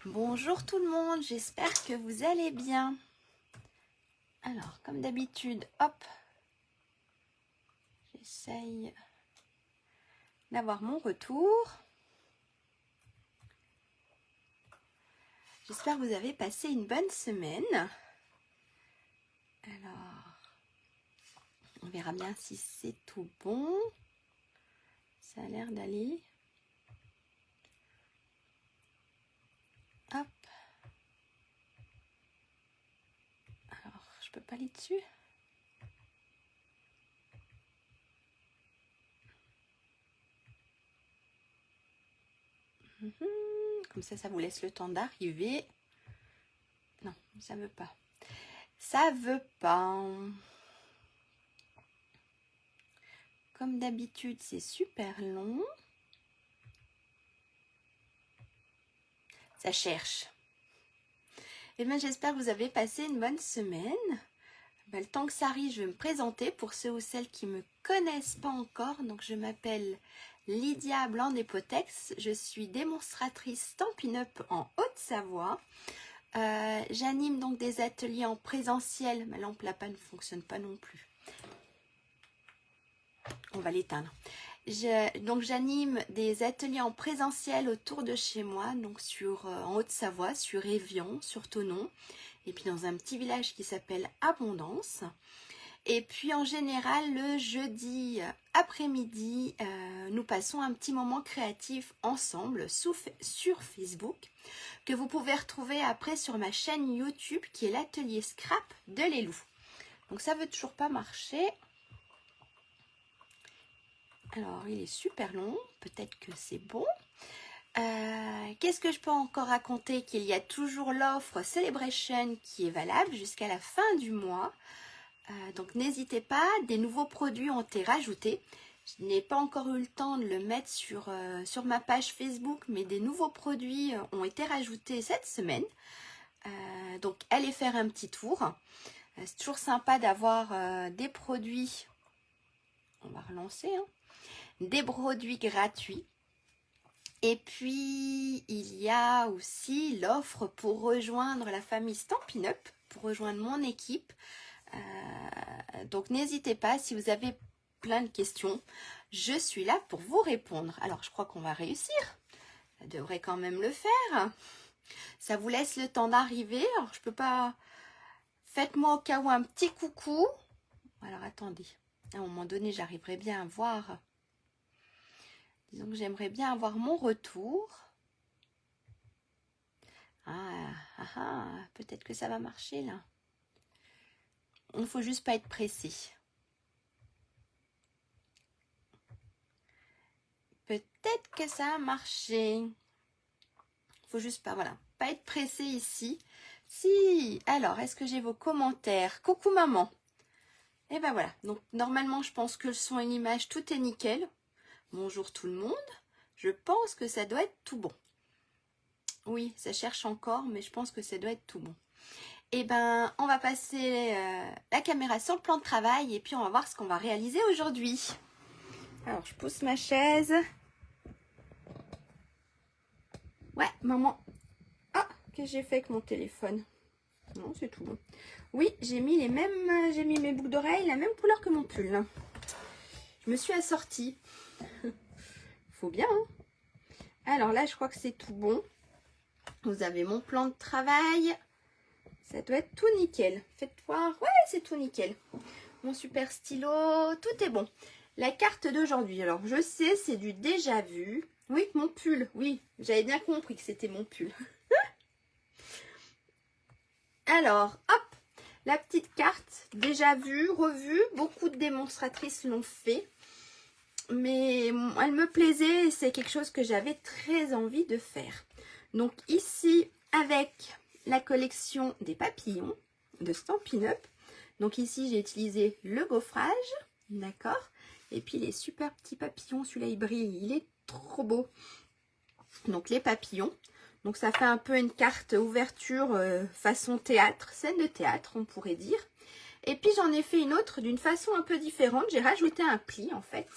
Bonjour tout le monde, j'espère que vous allez bien. Alors, comme d'habitude, hop, j'essaye d'avoir mon retour. J'espère que vous avez passé une bonne semaine. Alors, on verra bien si c'est tout bon. Ça a l'air d'aller. Hop. Alors, je peux pas aller dessus. Comme ça vous laisse le temps d'arriver. Non, ça veut pas. Ça veut pas. Comme d'habitude, c'est super long. Ça cherche. Eh bien, j'espère que vous avez passé une bonne semaine. Le temps que ça arrive, je vais me présenter pour ceux ou celles qui ne me connaissent pas encore. Donc, je m'appelle Lydia Blanc-Despotex. Je suis démonstratrice Stampin' Up en Haute-Savoie. J'anime donc des ateliers en présentiel. Ma lampe lapin ne fonctionne pas non plus. On va l'éteindre. Donc j'anime des ateliers en présentiel autour de chez moi, donc en Haute-Savoie, sur Évian, sur Thonon, et puis dans un petit village qui s'appelle Abondance. Et puis en général, le jeudi après-midi, nous passons un petit moment créatif ensemble sur Facebook, que vous pouvez retrouver après sur ma chaîne YouTube, qui est l'atelier Scrap de Lélou. Donc ça veut toujours pas marcher. Alors, il est super long, peut-être que c'est bon. Qu'est-ce que je peux encore raconter? Qu'il y a toujours l'offre Celebration qui est valable jusqu'à la fin du mois. Donc, n'hésitez pas, des nouveaux produits ont été rajoutés. Je n'ai pas encore eu le temps de le mettre sur ma page Facebook, mais des nouveaux produits ont été rajoutés cette semaine. Donc, allez faire un petit tour. C'est toujours sympa d'avoir des produits. On va relancer, hein. Des produits gratuits. Et puis, il y a aussi l'offre pour rejoindre la famille Stampin' Up, pour rejoindre mon équipe. Donc, n'hésitez pas, si vous avez plein de questions, je suis là pour vous répondre. Alors, je crois qu'on va réussir. Ça devrait quand même le faire. Ça vous laisse le temps d'arriver. Alors, je peux pas... Faites-moi au cas où un petit coucou. Alors, attendez. À un moment donné, j'arriverai bien à voir... Disons que j'aimerais bien avoir mon retour. Peut-être que ça va marcher là. Il ne faut juste pas être pressé. Peut-être que ça a marché. Il faut juste pas, voilà, pas être pressé ici. Si, alors, est-ce que j'ai vos commentaires? Coucou maman. Et ben voilà, donc normalement je pense que le son et l'image, tout est nickel. Bonjour tout le monde. Je pense que ça doit être tout bon. Oui, ça cherche encore, mais je pense que ça doit être tout bon. Et ben, on va passer la caméra sur le plan de travail et puis on va voir ce qu'on va réaliser aujourd'hui. Alors, je pousse ma chaise. Ouais, maman. Ah, qu'est-ce que j'ai fait avec mon téléphone? Non, c'est tout bon. Oui, j'ai mis mes boucles d'oreilles la même couleur que mon pull. Je me suis assortie. Faut bien, hein? Alors là, je crois que c'est tout bon. Vous avez mon plan de travail. Ça doit être tout nickel. Faites voir. Ouais, c'est tout nickel. Mon super stylo, tout est bon. La carte d'aujourd'hui, alors je sais, c'est du déjà vu. Oui, mon pull, oui, j'avais bien compris que c'était mon pull. Alors, hop, la petite carte, déjà vue, revue. Beaucoup de démonstratrices l'ont fait. Mais elle me plaisait et c'est quelque chose que j'avais très envie de faire. Donc ici, avec la collection des papillons de Stampin' Up. Donc ici, j'ai utilisé le gaufrage, d'accord? Et puis les super petits papillons, celui-là il brille, il est trop beau. Donc les papillons. Donc ça fait un peu une carte ouverture façon théâtre, scène de théâtre on pourrait dire. Et puis j'en ai fait une autre d'une façon un peu différente. J'ai rajouté un pli en fait.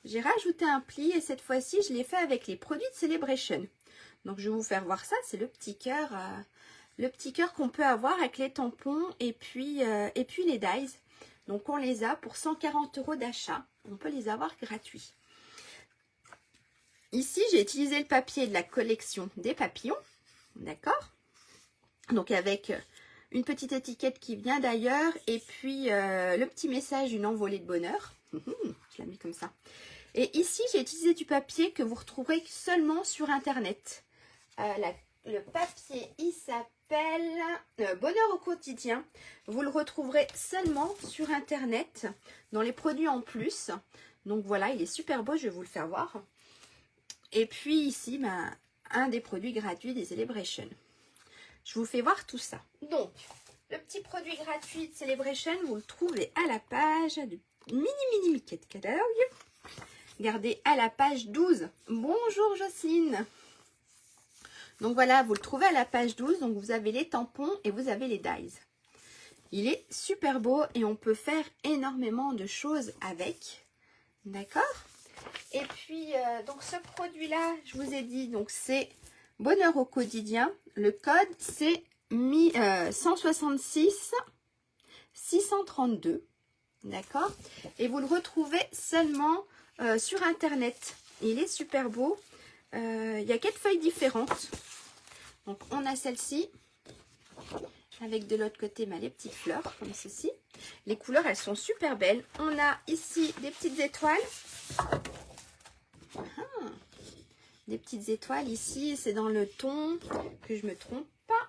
J'ai rajouté un pli et cette fois-ci je l'ai fait avec les produits de Celebration. Donc je vais vous faire voir ça, c'est le petit cœur qu'on peut avoir avec les tampons et puis les dies. Donc on les a pour 140 € d'achat, on peut les avoir gratuits. Ici j'ai utilisé le papier de la collection des papillons, d'accord? Donc avec une petite étiquette qui vient d'ailleurs et puis le petit message d'une envolée de bonheur. Je l'ai mis comme ça. Et ici, j'ai utilisé du papier que vous retrouverez seulement sur Internet. Le papier, il s'appelle Bonheur au quotidien. Vous le retrouverez seulement sur Internet, dans les produits en plus. Donc voilà, il est super beau, je vais vous le faire voir. Et puis ici, un des produits gratuits des Celebration. Je vous fais voir tout ça. Donc, le petit produit gratuit de Celebration, vous le trouvez à la page du mini Mickey de catalogue. Regardez, à la page 12. Bonjour Jocelyne. Donc voilà, vous le trouvez à la page 12. Donc vous avez les tampons et vous avez les dies. Il est super beau et on peut faire énormément de choses avec. D'accord? Et puis, donc ce produit-là, je vous ai dit, donc c'est Bonheur au quotidien. Le code, c'est 166 632. D'accord? Et vous le retrouvez seulement sur Internet. Il est super beau. Il y a 4 feuilles différentes. Donc, on a celle-ci. Avec de l'autre côté, les petites fleurs, comme ceci. Les couleurs, elles sont super belles. On a ici des petites étoiles. Des petites étoiles ici. C'est dans le ton, que je me trompe pas.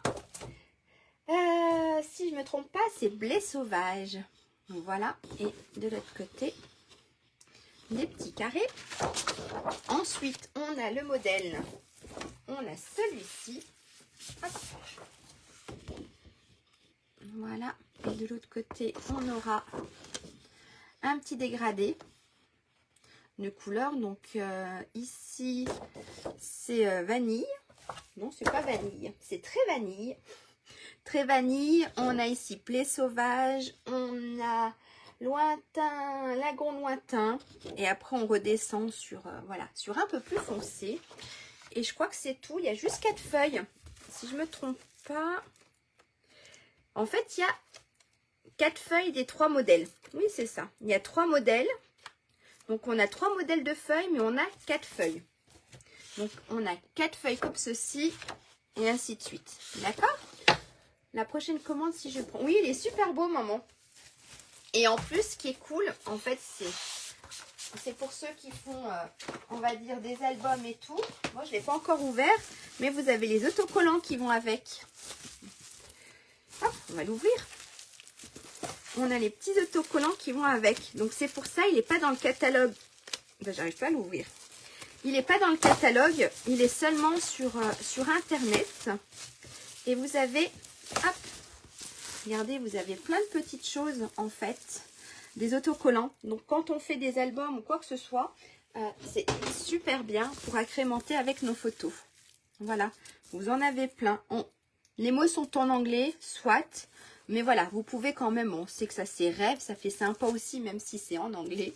Si je me trompe pas, c'est blé sauvage. Voilà. Et de l'autre côté, des petits carrés. Ensuite, on a le modèle. On a celui-ci. Voilà. Et de l'autre côté, on aura un petit dégradé de couleur. Donc, ici, c'est vanille. Non, c'est pas vanille. C'est très vanille. Très vanille. On a ici blé sauvage. On a lointain, lagon lointain. Et après, on redescend sur, voilà, sur un peu plus foncé. Et je crois que c'est tout. Il y a juste 4 feuilles. Si je me trompe pas. En fait, il y a 4 feuilles des 3 modèles. Oui, c'est ça. Il y a 3 modèles. Donc, on a 3 modèles de feuilles, mais on a 4 feuilles. Donc, on a 4 feuilles comme ceci. Et ainsi de suite. D'accord? La prochaine commande, si je prends... Oui, il est super beau, maman. Et en plus, ce qui est cool, en fait, c'est pour ceux qui font, on va dire, des albums et tout. Moi, je ne l'ai pas encore ouvert, mais vous avez les autocollants qui vont avec. Hop, on va l'ouvrir. On a les petits autocollants qui vont avec. Donc, c'est pour ça, il n'est pas dans le catalogue. Ben, j'arrive pas à l'ouvrir. Il n'est pas dans le catalogue. Il est seulement sur Internet. Et vous avez... Hop, regardez, vous avez plein de petites choses, en fait. Des autocollants. Donc, quand on fait des albums ou quoi que ce soit, c'est super bien pour agrémenter avec nos photos. Voilà, vous en avez plein. Les mots sont en anglais, soit. Mais voilà, vous pouvez quand même, on sait que ça c'est rêve, ça fait sympa aussi, même si c'est en anglais.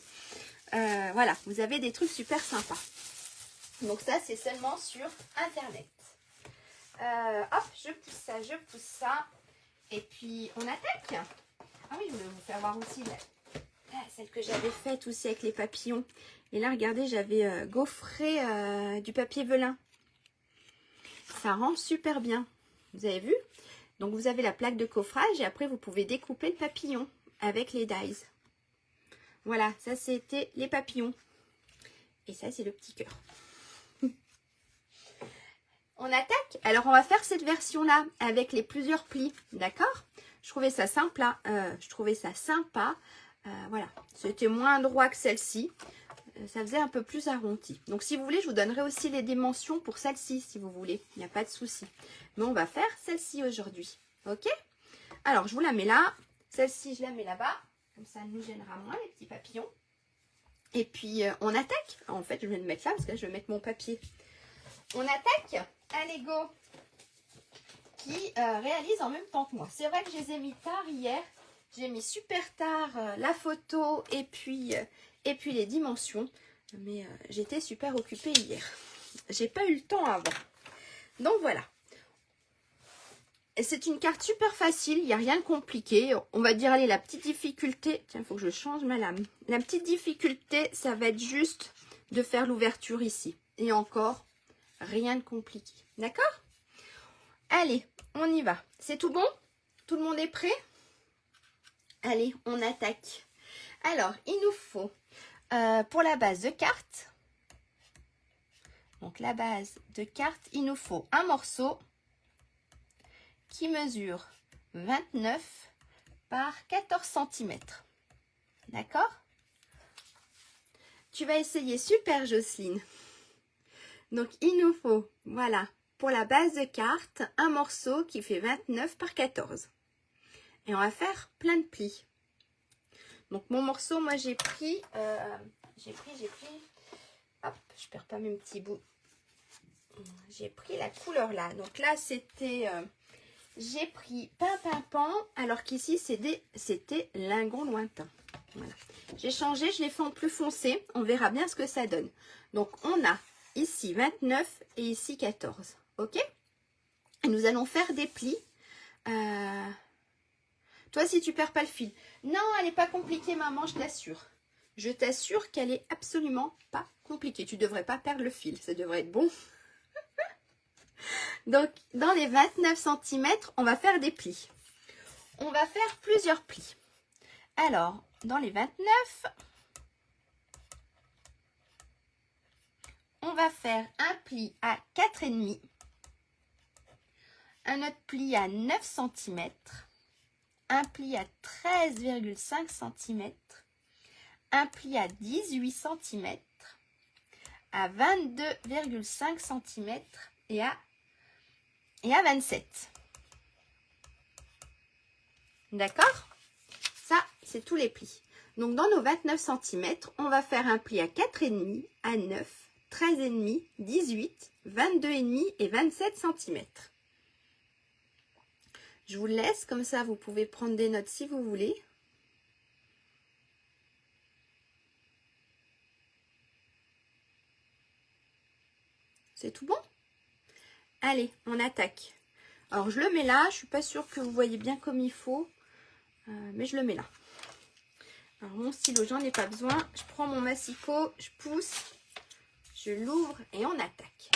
Voilà, vous avez des trucs super sympas. Donc ça, c'est seulement sur Internet. Hop, je pousse ça. Et puis, on attaque. Ah oui, je voulais vous faire voir aussi celle que j'avais faite aussi avec les papillons. Et là, regardez, j'avais gaufré du papier velin. Ça rend super bien. Vous avez vu? Donc, vous avez la plaque de coffrage et après, vous pouvez découper le papillon avec les dies. Voilà, ça, c'était les papillons. Et ça, c'est le petit cœur. On attaque. Alors, on va faire cette version-là avec les plusieurs plis. D'accord? Je trouvais ça sympa. Voilà. C'était moins droit que celle-ci. Ça faisait un peu plus arrondi. Donc, si vous voulez, je vous donnerai aussi les dimensions pour celle-ci, si vous voulez. Il n'y a pas de souci. Mais on va faire celle-ci aujourd'hui. Ok? Alors, je vous la mets là. Celle-ci, je la mets là-bas. Comme ça, elle nous gênera moins, les petits papillons. Et puis, on attaque. En fait, je vais le mettre là, parce que là, je vais mettre mon papier. On attaque un Lego qui réalise en même temps que moi. C'est vrai que je les ai mis tard hier. J'ai mis super tard la photo et puis les dimensions. Mais j'étais super occupée hier. J'ai pas eu le temps avant. Donc voilà. Et c'est une carte super facile, il n'y a rien de compliqué. On va dire, allez, la petite difficulté, tiens, il faut que je change ma lame. La petite difficulté, ça va être juste de faire l'ouverture ici. Et encore, rien de compliqué. D'accord? Allez, on y va. C'est tout bon? Tout le monde est prêt? Allez, on attaque. Alors, il nous faut, pour la base de carte, donc la base de carte, il nous faut un morceau qui mesure 29 par 14 cm. D'accord? Tu vas essayer, super Jocelyne. Donc, il nous faut, voilà, pour la base de carte, un morceau qui fait 29 par 14. Et on va faire plein de plis. Donc, mon morceau, moi, j'ai pris, hop, je perds pas mes petits bouts. J'ai pris la couleur là. Donc là, c'était, j'ai pris Pimpinpan, alors qu'ici, c'était Lingon Lointain. Voilà. J'ai changé, je l'ai fait en plus foncé. On verra bien ce que ça donne. Donc, on a ici 29 et ici 14. OK? Et nous allons faire des plis. Toi, si tu perds pas le fil. Non, elle n'est pas compliquée, maman, je t'assure. Je t'assure qu'elle est absolument pas compliquée. Tu devrais pas perdre le fil. Ça devrait être bon. Donc, dans les 29 cm, on va faire des plis. On va faire plusieurs plis. Alors, dans les 29, on va faire un pli à 4,5, un autre pli à 9 cm, un pli à 13,5 cm, un pli à 18 cm, à 22,5 cm et à 27. D'accord? Ça, c'est tous les plis. Donc, dans nos 29 cm, on va faire un pli à 4,5, à 9, 13,5, 18, 22,5 et 27 cm. Je vous laisse, comme ça, vous pouvez prendre des notes si vous voulez. C'est tout bon? Allez, on attaque. Alors, je le mets là. Je ne suis pas sûre que vous voyez bien comme il faut. Mais je le mets là. Alors, mon stylo, j'en ai pas besoin. Je prends mon massicot, je pousse, je l'ouvre et on attaque.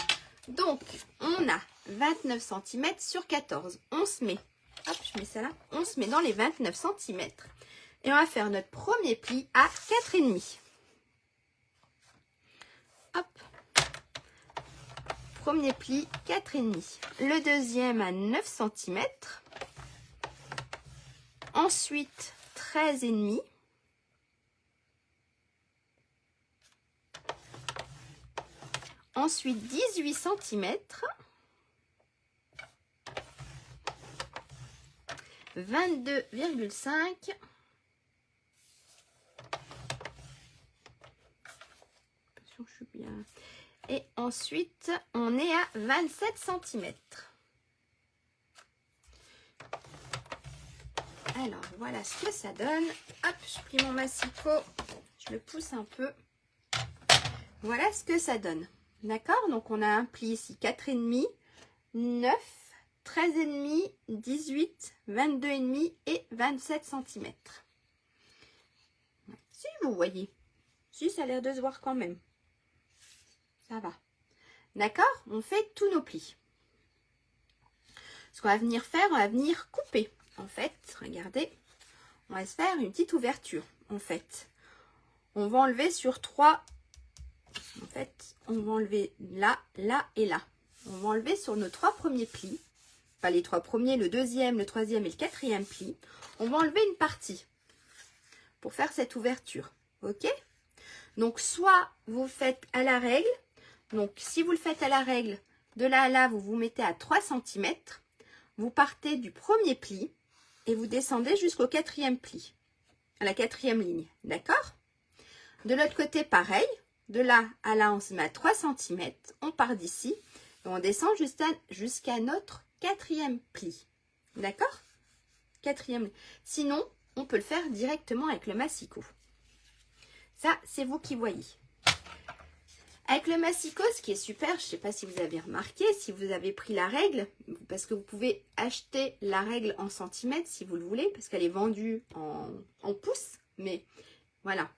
Donc, on a 29 cm sur 14. On se met, hop, je mets ça là. On se met dans les 29 cm. Et on va faire notre premier pli à 4,5. Hop. Premier pli, 4,5. Le deuxième à 9 cm. Ensuite, 13,5. Ensuite, 18 cm. 22,5. Je suis bien. Et ensuite, on est à 27 cm. Alors, voilà ce que ça donne. Hop, je plie mon massicot. Je le pousse un peu. Voilà ce que ça donne. D'accord? Donc, on a un pli ici 4,5, 9, 13,5, 18, 22,5 et 27 cm. Si vous voyez. Si, ça a l'air de se voir quand même. Ça va. D'accord? On fait tous nos plis. Ce qu'on va venir faire, on va venir couper. En fait, regardez, on va se faire une petite ouverture. En fait, on va enlever sur 3. En fait, on va enlever là, là et là. On va enlever sur nos 3 premiers plis. Pas les 3 premiers, le deuxième, le troisième et le quatrième pli. On va enlever une partie pour faire cette ouverture. Ok? Donc, soit vous faites à la règle. Donc, si vous le faites à la règle, de là à là, vous vous mettez à 3 cm. Vous partez du premier pli et vous descendez jusqu'au 4e pli, à la 4e ligne. D'accord? De l'autre côté, pareil. De là à là, on se met à 3 cm. On part d'ici et on descend jusqu'à notre 4e pli. D'accord? 4e. Sinon, on peut le faire directement avec le massicot. Ça, c'est vous qui voyez. Avec le massicot, ce qui est super, je ne sais pas si vous avez remarqué, si vous avez pris la règle, parce que vous pouvez acheter la règle en centimètres si vous le voulez, parce qu'elle est vendue en pouces, mais voilà,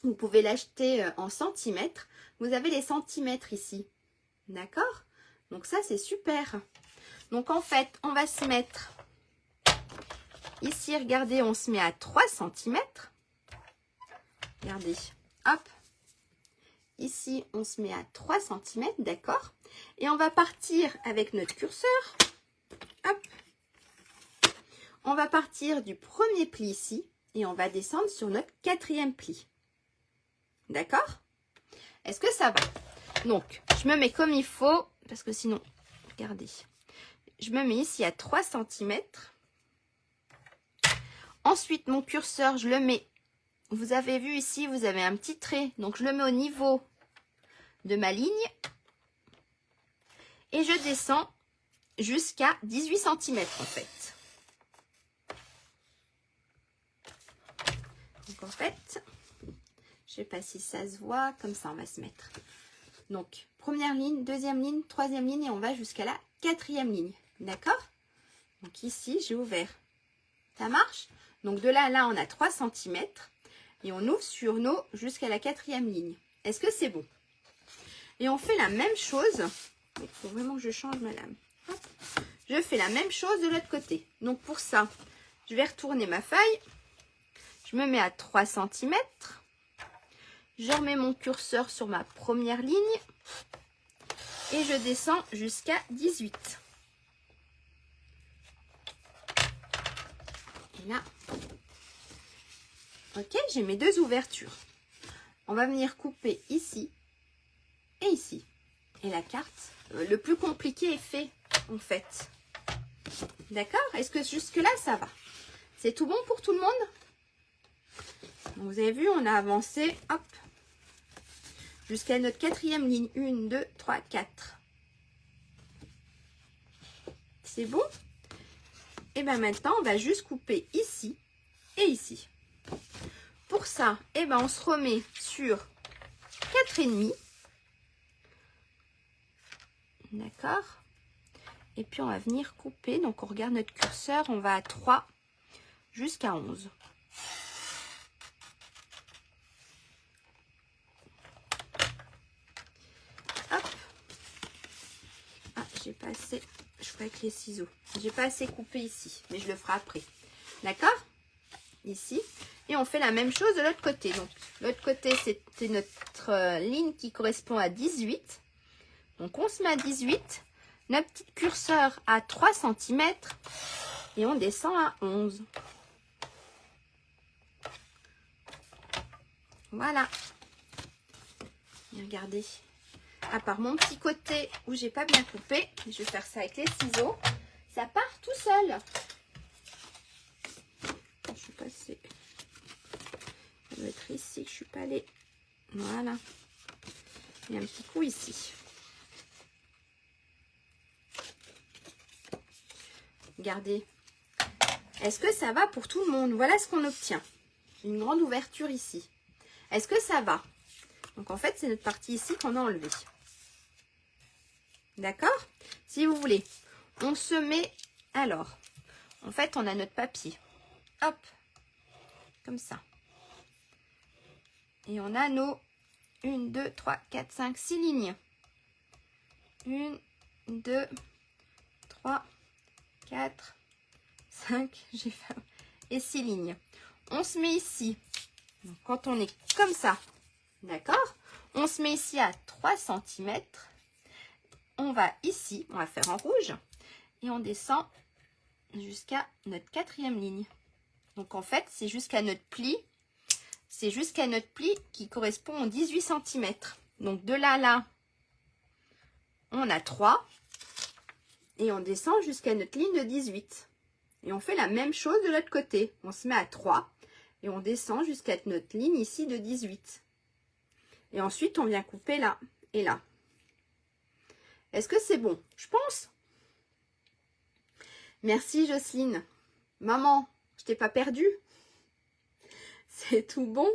vous pouvez l'acheter en centimètres. Vous avez les centimètres ici, d'accord? Donc ça, c'est super. Donc en fait, on va se mettre ici, regardez, on se met à 3 centimètres. Regardez, hop. Ici, on se met à 3 cm, d'accord? Et on va partir avec notre curseur. Hop. On va partir du premier pli ici et on va descendre sur notre 4e pli. D'accord? Est-ce que ça va? Donc, je me mets comme il faut, parce que sinon, regardez, je me mets ici à 3 cm. Ensuite, mon curseur, je le mets, vous avez vu ici, vous avez un petit trait, donc je le mets au niveau de ma ligne et je descends jusqu'à 18 cm en fait. Donc en fait, je sais pas si ça se voit, comme ça on va se mettre. Donc première ligne, deuxième ligne, troisième ligne et on va jusqu'à la 4e ligne. D'accord? Donc ici j'ai ouvert. Ça marche? Donc de là à là on a 3 cm et on ouvre sur nos jusqu'à la 4e ligne. Est-ce que c'est bon? Et on fait la même chose. Il faut vraiment que je change ma lame. Hop. Je fais la même chose de l'autre côté. Donc pour ça, je vais retourner ma feuille. Je me mets à 3 cm. Je remets mon curseur sur ma première ligne. Et je descends jusqu'à 18. Et là, ok, j'ai mes deux ouvertures. On va venir couper ici et ici. Et la carte, le plus compliqué est fait en fait. D'accord? Est-ce que jusque-là, ça va? C'est tout bon pour tout le monde? Donc, vous avez vu, on a avancé, hop, jusqu'à notre 4e ligne. 1, 2, 3, 4. C'est bon? Et bien maintenant, on va juste couper ici et ici. Pour ça, et ben on se remet sur 4,5. D'accord? Et puis on va venir couper. Donc on regarde notre curseur, on va à 3 jusqu'à 11. Hop. Ah, j'ai pas assez. Je ferai avec les ciseaux. J'ai pas assez coupé ici, mais je le ferai après. D'accord? Ici. Et on fait la même chose de l'autre côté. Donc l'autre côté, c'était notre ligne qui correspond à 18. Donc on se met à 18. Notre petit curseur à 3 cm. Et on descend à 11. Voilà. Et regardez. À part mon petit côté où j'ai pas bien coupé, je vais faire ça avec les ciseaux. Ça part tout seul. Je suis passée. Ça doit être ici que je suis pas allée. Voilà. Et un petit coup ici. Regardez. Est-ce que ça va pour tout le monde? Voilà ce qu'on obtient. Une grande ouverture ici. Est-ce que ça va? Donc en fait, c'est notre partie ici qu'on a enlevée. D'accord? Si vous voulez, on se met... Alors, en fait, on a notre papier. Hop. Comme ça. Et on a nos 1, 2, 3, 4, 5, 6 lignes. 1, 2, 3, 4, 5, j'ai fait... et 6 lignes. On se met ici. Donc, quand on est comme ça, d'accord? On se met ici à 3 cm. On va ici, on va faire en rouge. Et on descend jusqu'à notre 4e ligne. Donc, en fait, c'est jusqu'à notre pli. C'est jusqu'à notre pli qui correspond aux 18 cm. Donc, de là à là, on a 3. Et on descend jusqu'à notre ligne de 18. Et on fait la même chose de l'autre côté. On se met à 3. Et on descend jusqu'à notre ligne ici de 18. Et ensuite, on vient couper là et là. Est-ce que c'est bon? Je pense. Merci Jocelyne. Maman, je t'ai pas perdue. C'est tout bon.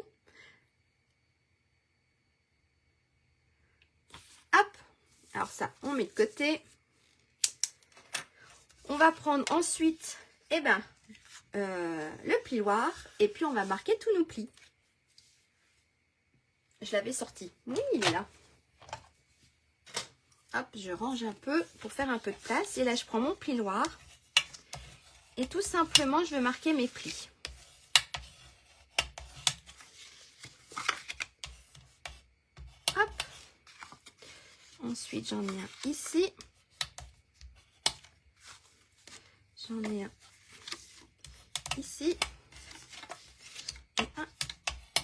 Alors ça, on met de côté. On va prendre ensuite, le plioir. Et puis, on va marquer tous nos plis. Je l'avais sorti. Oui, il est là. Hop, je range un peu pour faire un peu de place. Et là, je prends mon plioir. Et tout simplement, je vais marquer mes plis. Hop. Ensuite, j'en ai un ici. J'en ai un ici. Et un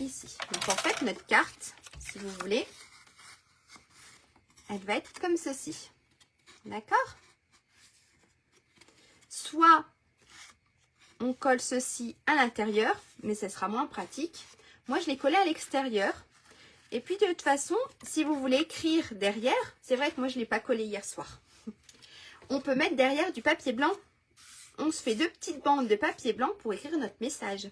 ici. Donc, en fait, notre carte, si vous voulez, elle va être comme ceci. D'accord? Soit on colle ceci à l'intérieur, mais ça sera moins pratique. Moi, je l'ai collé à l'extérieur. Et puis, de toute façon, si vous voulez écrire derrière, c'est vrai que moi, je ne l'ai pas collé hier soir. On peut mettre derrière du papier blanc. On se fait 2 petites bandes de papier blanc pour écrire notre message.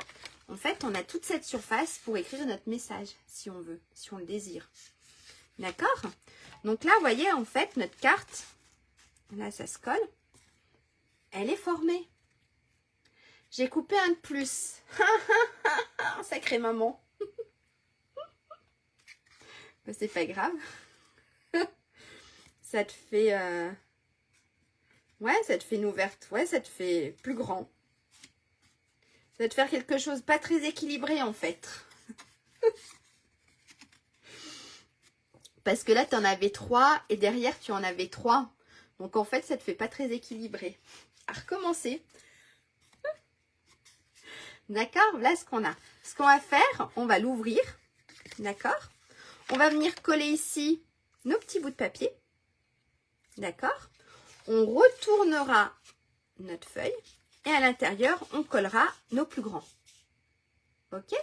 En fait, on a toute cette surface pour écrire notre message, si on veut, si on le désire. D'accord? Donc là, vous voyez, en fait, notre carte, là, ça se colle. Elle est formée. J'ai coupé un de plus. Sacrée maman. Ben, c'est pas grave. Ça te fait... Ouais, ça te fait une ouverte. Ouais, ça te fait plus grand. Ça va te faire quelque chose pas très équilibré, en fait. Parce que là, tu en avais 3 et derrière, tu en avais 3. Donc, en fait, ça te fait pas très équilibré. À recommencer. D'accord? Là, ce qu'on a. Ce qu'on va faire, on va l'ouvrir. D'accord? On va venir coller ici nos petits bouts de papier. D'accord? On retournera notre feuille. Et à l'intérieur, on collera nos plus grands. Ok?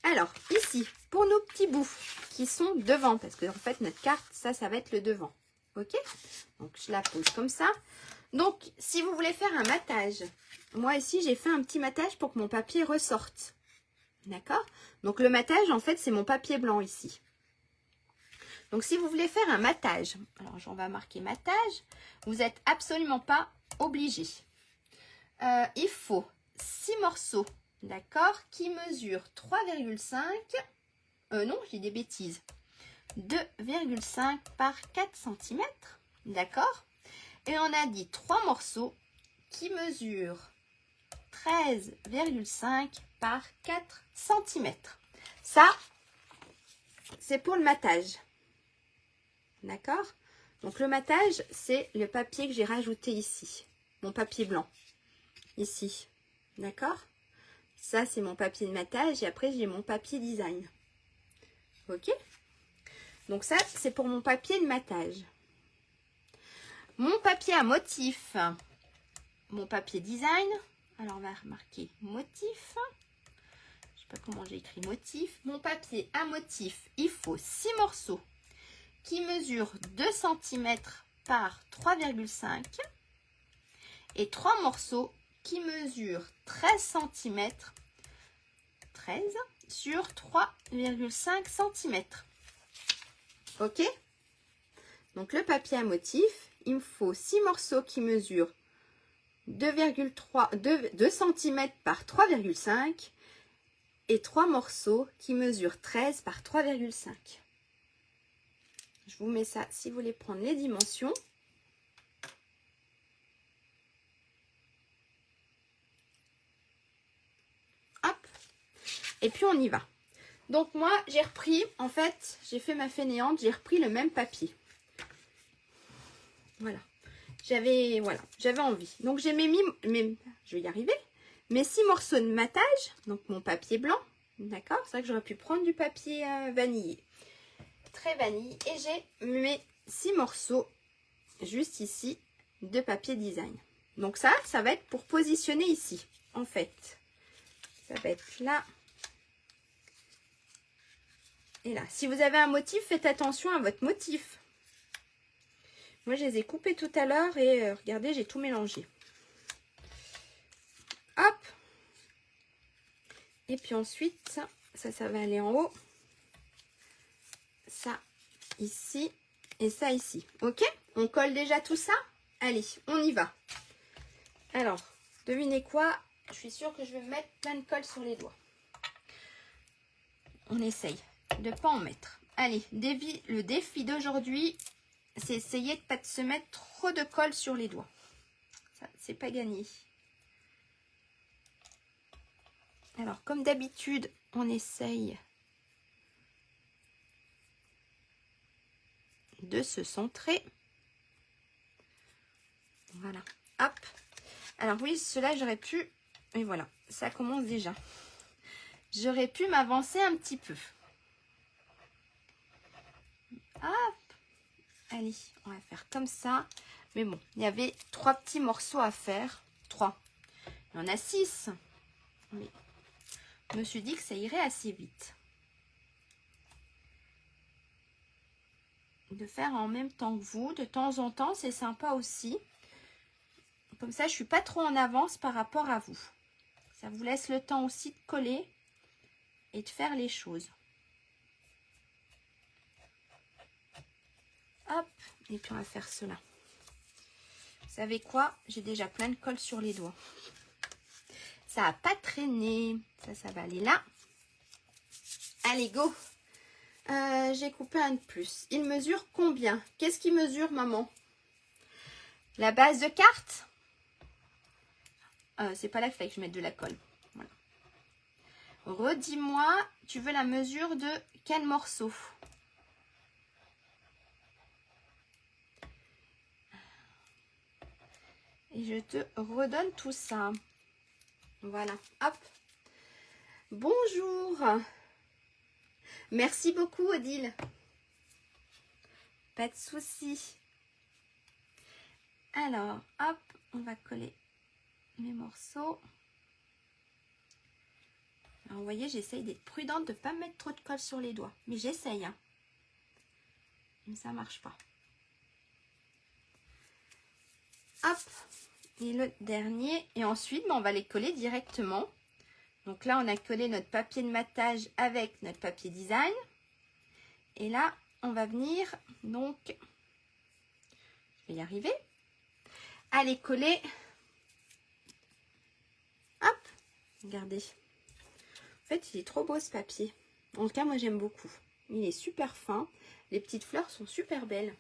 Alors, ici, pour nos petits bouts qui sont devant, parce que en fait, notre carte, ça va être le devant. Ok? Donc, je la pose comme ça. Donc, si vous voulez faire un matage, moi ici, j'ai fait un petit matage pour que mon papier ressorte. D'accord? Donc, le matage, en fait, c'est mon papier blanc ici. Donc, si vous voulez faire un matage, alors on va marquer matage, vous n'êtes absolument pas obligé. Il faut 6 morceaux, d'accord, qui mesurent 3,5, non, j'ai des bêtises, 2,5 par 4 cm, d'accord. Et on a dit 3 morceaux qui mesurent 13,5 par 4 cm. Ça, c'est pour le matage. D'accord? Donc, le matage, c'est le papier que j'ai rajouté ici. Mon papier blanc. Ici. D'accord? Ça, c'est mon papier de matage. Et après, j'ai mon papier design. Ok? Donc, ça, c'est pour mon papier de matage. Mon papier à motif. Mon papier design. Alors, on va remarquer motif. Je ne sais pas comment j'ai écrit motif. Mon papier à motif, il faut 6 morceaux qui mesure 2 cm par 3,5 et 3 morceaux qui mesurent 13 cm 13 sur 3,5 cm. Ok? Donc le papier à motif, il me faut 6 morceaux qui mesurent 2 cm par 3,5 et 3 morceaux qui mesurent 13 par 3,5. Je vous mets ça si vous voulez prendre les dimensions. Hop. Et puis on y va. Donc moi, j'ai repris, en fait, j'ai fait ma fainéante, j'ai repris le même papier. Voilà. J'avais envie. Donc j'ai je vais y arriver, mes 6 morceaux de matage, donc mon papier blanc, d'accord? C'est vrai que j'aurais pu prendre du papier vanillé. Très vanille. Et j'ai mes 6 morceaux juste ici de papier design. Donc ça va être pour positionner ici. En fait, ça va être là et là. Si vous avez un motif, faites attention à votre motif. Moi, je les ai coupés tout à l'heure et regardez, j'ai tout mélangé. Hop. Et puis ensuite, ça va aller en haut. Ça, ici. et ça ici. Ok? On colle déjà tout ça? Allez, on y va. Alors, devinez quoi? Je suis sûre que je vais me mettre plein de colle sur les doigts. On essaye de ne pas en mettre. Allez, le défi d'aujourd'hui, c'est essayer de ne pas se mettre trop de colle sur les doigts. Ça, c'est pas gagné. Alors, comme d'habitude, on essaye de se centrer. Voilà. Hop. Alors oui, cela j'aurais pu... Et voilà, ça commence déjà. J'aurais pu m'avancer un petit peu. Hop. Allez, on va faire comme ça. Mais bon, il y avait 3 petits morceaux à faire. 3. Il y en a 6. Mais je me suis dit que ça irait assez vite. De faire en même temps que vous, de temps en temps, c'est sympa aussi. Comme ça, je ne suis pas trop en avance par rapport à vous. Ça vous laisse le temps aussi de coller et de faire les choses. Hop, et puis on va faire cela. Vous savez quoi? J'ai déjà plein de colle sur les doigts. Ça n'a pas traîné. Ça va aller là. Allez, go! J'ai coupé un de plus. Il mesure combien? Qu'est-ce qu'il mesure, maman? La base de carte? C'est pas là qu'il fallait que je mette de la colle. Voilà. Redis-moi, tu veux la mesure de quel morceau? Et je te redonne tout ça. Voilà, hop. Bonjour. Merci beaucoup, Odile. Pas de souci. Alors, hop, on va coller mes morceaux. Alors, vous voyez, j'essaye d'être prudente, de ne pas mettre trop de colle sur les doigts. Mais j'essaye, hein. Mais ça ne marche pas. Hop. Et le dernier. Et ensuite, on va les coller directement. Donc là, on a collé notre papier de matage avec notre papier design. Et là, on va venir, donc, je vais y arriver, à les coller. Hop, regardez. En fait, il est trop beau ce papier. En tout cas, moi, j'aime beaucoup. Il est super fin. Les petites fleurs sont super belles.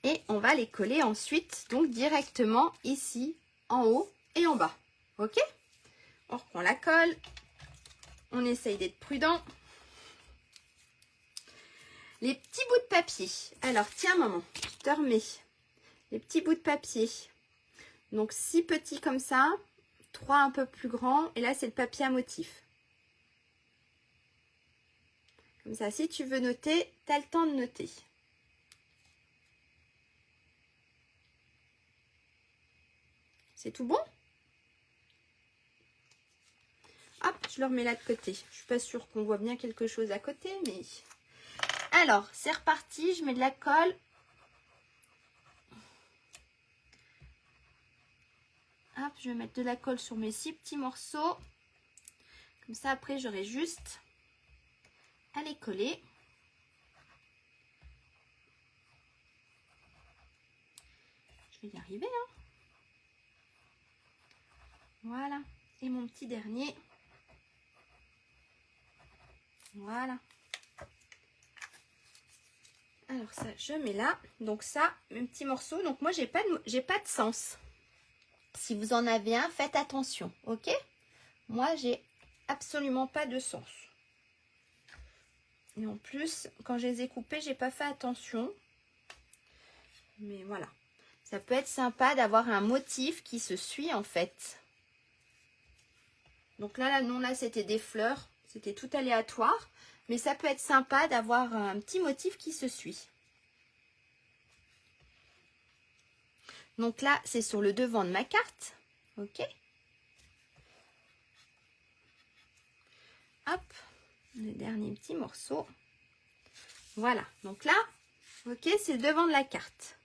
Et on va les coller ensuite, donc directement ici, en haut et en bas. Ok? On reprend la colle. On essaye d'être prudent. Les petits bouts de papier. Alors, tiens, maman, je te remets les petits bouts de papier. Donc, 6 petits comme ça, 3 un peu plus grands. Et là, c'est le papier à motif. Comme ça, si tu veux noter, tu as le temps de noter. C'est tout bon? Hop, je le remets là de côté. Je suis pas sûre qu'on voit bien quelque chose à côté, mais... Alors, c'est reparti. Je mets de la colle. Hop, je vais mettre de la colle sur mes 6 petits morceaux. Comme ça, après, j'aurai juste à les coller. Je vais y arriver, hein. Voilà. Et mon petit dernier. Voilà. Alors ça, je mets là. Donc ça, mes petits morceaux. Donc moi, j'ai pas de sens. Si vous en avez un, faites attention, ok? Moi, j'ai absolument pas de sens. Et en plus, quand je les ai coupés, j'ai pas fait attention. Mais voilà. Ça peut être sympa d'avoir un motif qui se suit en fait. Donc là, non, là, c'était des fleurs. C'était tout aléatoire. Mais ça peut être sympa d'avoir un petit motif qui se suit. Donc là, c'est sur le devant de ma carte. Ok. Hop. Le dernier petit morceau. Voilà. Donc là, ok, c'est le devant de la carte.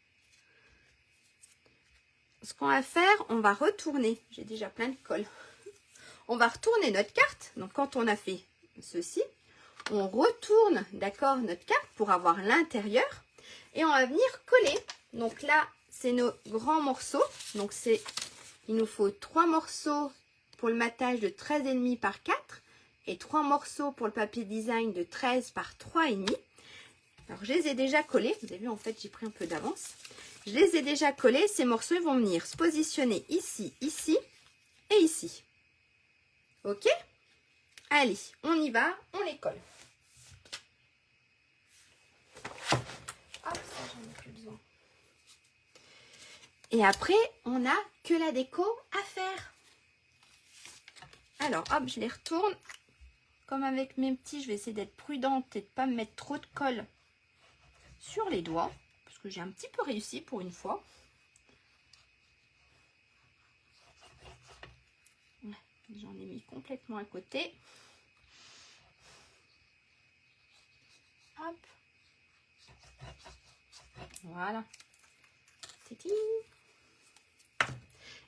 Ce qu'on va faire, on va retourner. J'ai déjà plein de colle. On va retourner notre carte. Donc quand on a fait ceci, on retourne, d'accord, notre carte pour avoir l'intérieur. Et on va venir coller. Donc là, c'est nos grands morceaux. Donc il nous faut 3 morceaux pour le matage de 13,5 par 4 et 3 morceaux pour le papier design de 13 par 3,5. Alors, je les ai déjà collés. Vous avez vu, en fait, j'ai pris un peu d'avance. Je les ai déjà collés. Ces morceaux ils vont venir se positionner ici, ici et ici. Ok? Allez, on y va. On les colle. Hop, ça, j'en ai plus besoin. Et après, on n'a que la déco à faire. Alors, hop, je les retourne. Comme avec mes petits, je vais essayer d'être prudente et de ne pas me mettre trop de colle sur les doigts. Parce que j'ai un petit peu réussi pour une fois. J'en ai mis complètement à côté. Hop. Voilà. C'est tout.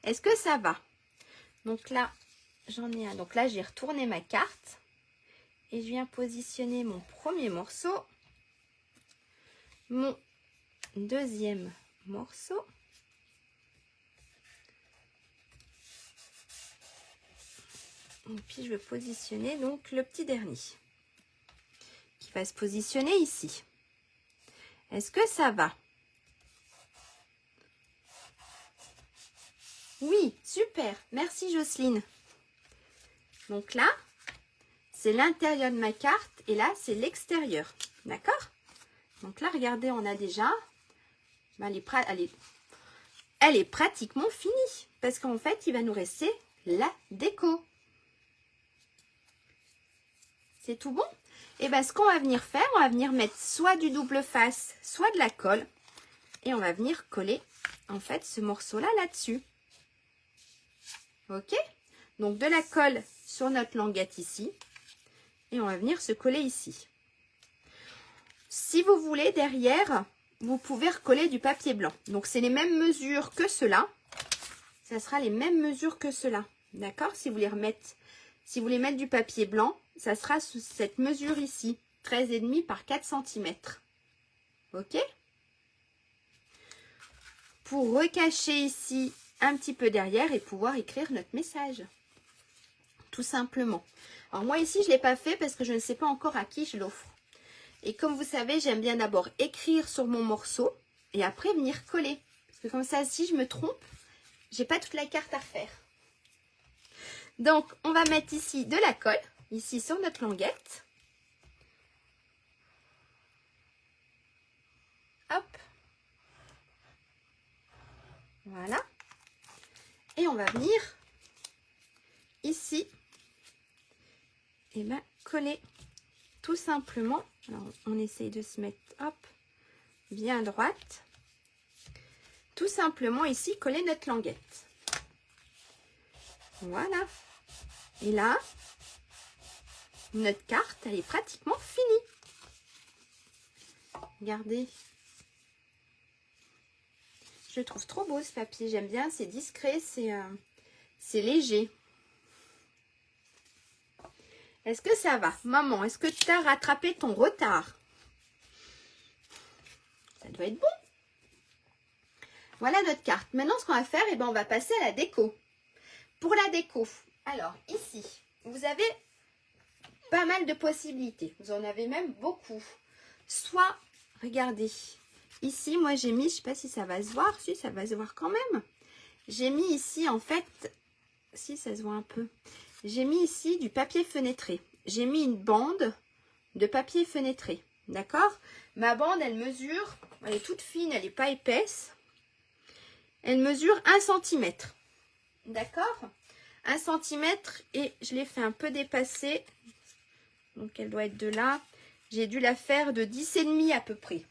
Est-ce que ça va? Donc là, j'en ai un. Donc là, j'ai retourné ma carte. Et je viens positionner mon premier morceau. Mon deuxième morceau. Et puis je vais positionner donc le petit dernier. Qui va se positionner ici. Est-ce que ça va? Oui, super. Merci Jocelyne. Donc là, c'est l'intérieur de ma carte et là, c'est l'extérieur. D'accord? Donc là, regardez, on a déjà... elle est pratiquement finie. Parce qu'en fait, il va nous rester la déco. C'est tout bon? Et bien, ce qu'on va venir faire, on va venir mettre soit du double face, soit de la colle. Et on va venir coller, en fait, ce morceau-là, là-dessus. Ok? Donc, de la colle sur notre languette ici. Et on va venir se coller ici. Si vous voulez, derrière, vous pouvez recoller du papier blanc. Donc, c'est les mêmes mesures que cela. Ça sera les mêmes mesures que cela. D'accord? Si vous voulez mettre du papier blanc, ça sera sous cette mesure ici. 13,5 par 4 cm. Ok? Pour recacher ici un petit peu derrière et pouvoir écrire notre message. Tout simplement. Alors moi ici, je ne l'ai pas fait parce que je ne sais pas encore à qui je l'offre. Et comme vous savez, j'aime bien d'abord écrire sur mon morceau et après venir coller. Parce que comme ça, si je me trompe, j'ai pas toute la carte à faire. Donc, on va mettre ici de la colle, ici sur notre languette. Hop. Voilà. Et on va venir ici et ben coller tout simplement. Alors, on essaye de se mettre, hop, bien droite. Tout simplement ici, coller notre languette. Voilà. Et là, notre carte, elle est pratiquement finie. Regardez. Je le trouve trop beau ce papier. J'aime bien, c'est discret, c'est léger. Est-ce que ça va? Maman, est-ce que tu as rattrapé ton retard? Ça doit être bon. Voilà notre carte. Maintenant, ce qu'on va faire, on va passer à la déco. Pour la déco, alors ici, vous avez pas mal de possibilités. Vous en avez même beaucoup. Soit, regardez, ici, moi j'ai mis, je ne sais pas si ça va se voir, si ça va se voir quand même. J'ai mis ici, en fait, si ça se voit un peu, j'ai mis ici du papier fenêtré. J'ai mis une bande de papier fenêtré. D'accord? Ma bande, elle mesure, elle est toute fine, elle n'est pas épaisse. Elle mesure 1 cm. D'accord? 1 cm et je l'ai fait un peu dépasser. Donc, elle doit être de là. J'ai dû la faire de 10,5 à peu près.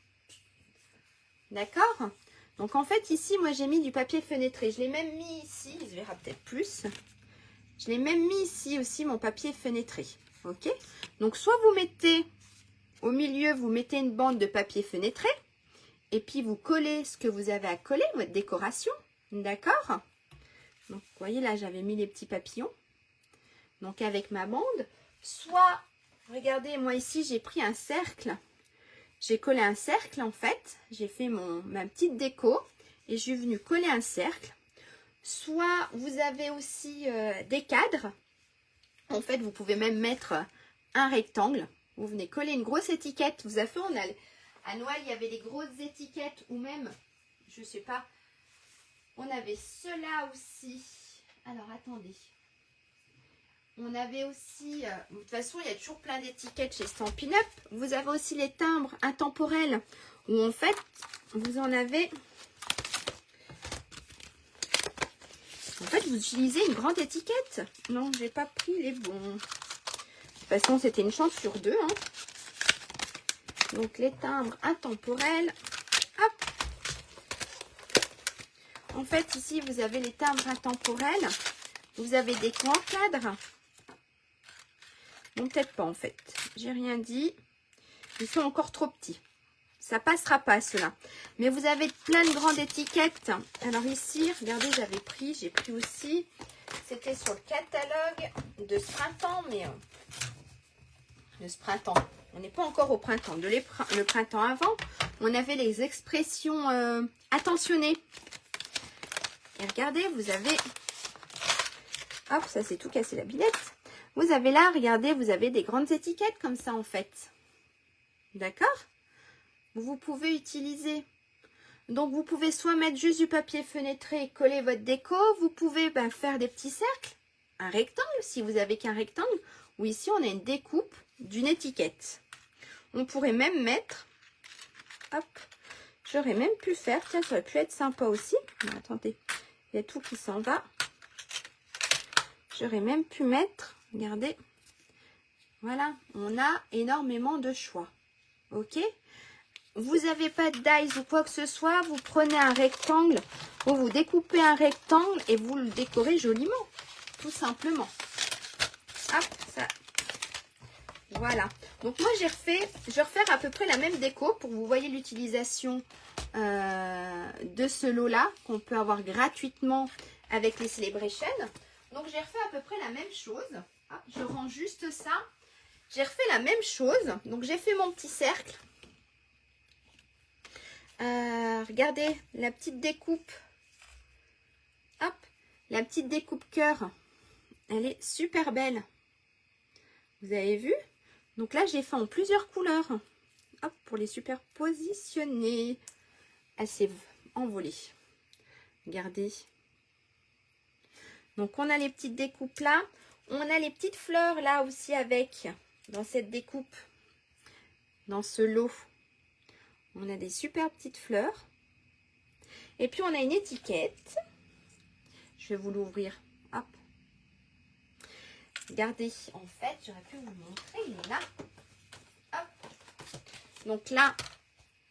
D'accord? Donc, en fait, ici, moi, j'ai mis du papier fenêtré. Je l'ai même mis ici. Il se verra peut-être plus. Je l'ai même mis ici aussi, mon papier fenêtré. Ok? Donc, soit vous mettez au milieu, vous mettez une bande de papier fenêtré. Et puis, vous collez ce que vous avez à coller, votre décoration. D'accord? Donc, vous voyez, là, j'avais mis les petits papillons. Donc, avec ma bande. Soit, regardez, moi ici, j'ai pris un cercle. J'ai collé un cercle en fait. J'ai fait ma petite déco et je suis venue coller un cercle. Soit vous avez aussi des cadres. En fait, vous pouvez même mettre un rectangle. Vous venez coller une grosse étiquette. Vous avez fait, à Noël, il y avait des grosses étiquettes ou même, je sais pas, on avait cela aussi. Alors, attendez. On avait aussi, de toute façon, il y a toujours plein d'étiquettes chez Stampin' Up. Vous avez aussi les timbres intemporels où en fait, vous en avez... En fait, vous utilisez une grande étiquette. Non, j'ai pas pris les bons. De toute façon, c'était une chance sur deux. Hein. Donc, les timbres intemporels. Hop. En fait, ici, vous avez les timbres intemporels. Vous avez des grands cadres. Bon, peut-être pas, en fait. J'ai rien dit. Ils sont encore trop petits. Ça passera pas, cela. Mais vous avez plein de grandes étiquettes. Alors ici, regardez, j'ai pris aussi. C'était sur le catalogue de ce printemps, mais de ce printemps. On n'est pas encore au printemps. Le printemps avant, on avait les expressions attentionnées. Et regardez, vous avez... Hop, ça c'est tout cassé la billette. Vous avez là, regardez, vous avez des grandes étiquettes comme ça en fait. D'accord ? Vous pouvez utiliser, donc vous pouvez soit mettre juste du papier fenêtré et coller votre déco, vous pouvez faire des petits cercles, un rectangle si vous avez qu'un rectangle, ou ici on a une découpe d'une étiquette. On pourrait même mettre, hop, j'aurais même pu faire, tiens ça aurait pu être sympa aussi, mais attendez, il y a tout qui s'en va. J'aurais même pu mettre, regardez, voilà, on a énormément de choix, ok ? Vous n'avez pas de dies ou quoi que ce soit, vous prenez un rectangle, vous découpez un rectangle et vous le décorez joliment, tout simplement. Hop, ça. Voilà. Donc moi je vais refaire à peu près la même déco pour que vous voyez l'utilisation de ce lot-là qu'on peut avoir gratuitement avec les Celebration. Donc j'ai refait à peu près la même chose. Hop, je rends juste ça. J'ai refait la même chose. Donc j'ai fait mon petit cercle. Regardez la petite découpe. Hop, la petite découpe cœur. Elle est super belle. Vous avez vu? Donc là, j'ai fait en plusieurs couleurs. Hop, pour les superpositionner. Elle s'est envolée. Regardez. Donc on a les petites découpes là. On a les petites fleurs là aussi avec. Dans cette découpe. Dans ce lot. On a des super petites fleurs. Et puis, on a une étiquette. Je vais vous l'ouvrir. Hop. Regardez. En fait, j'aurais pu vous montrer. Il est là. Hop. Donc là,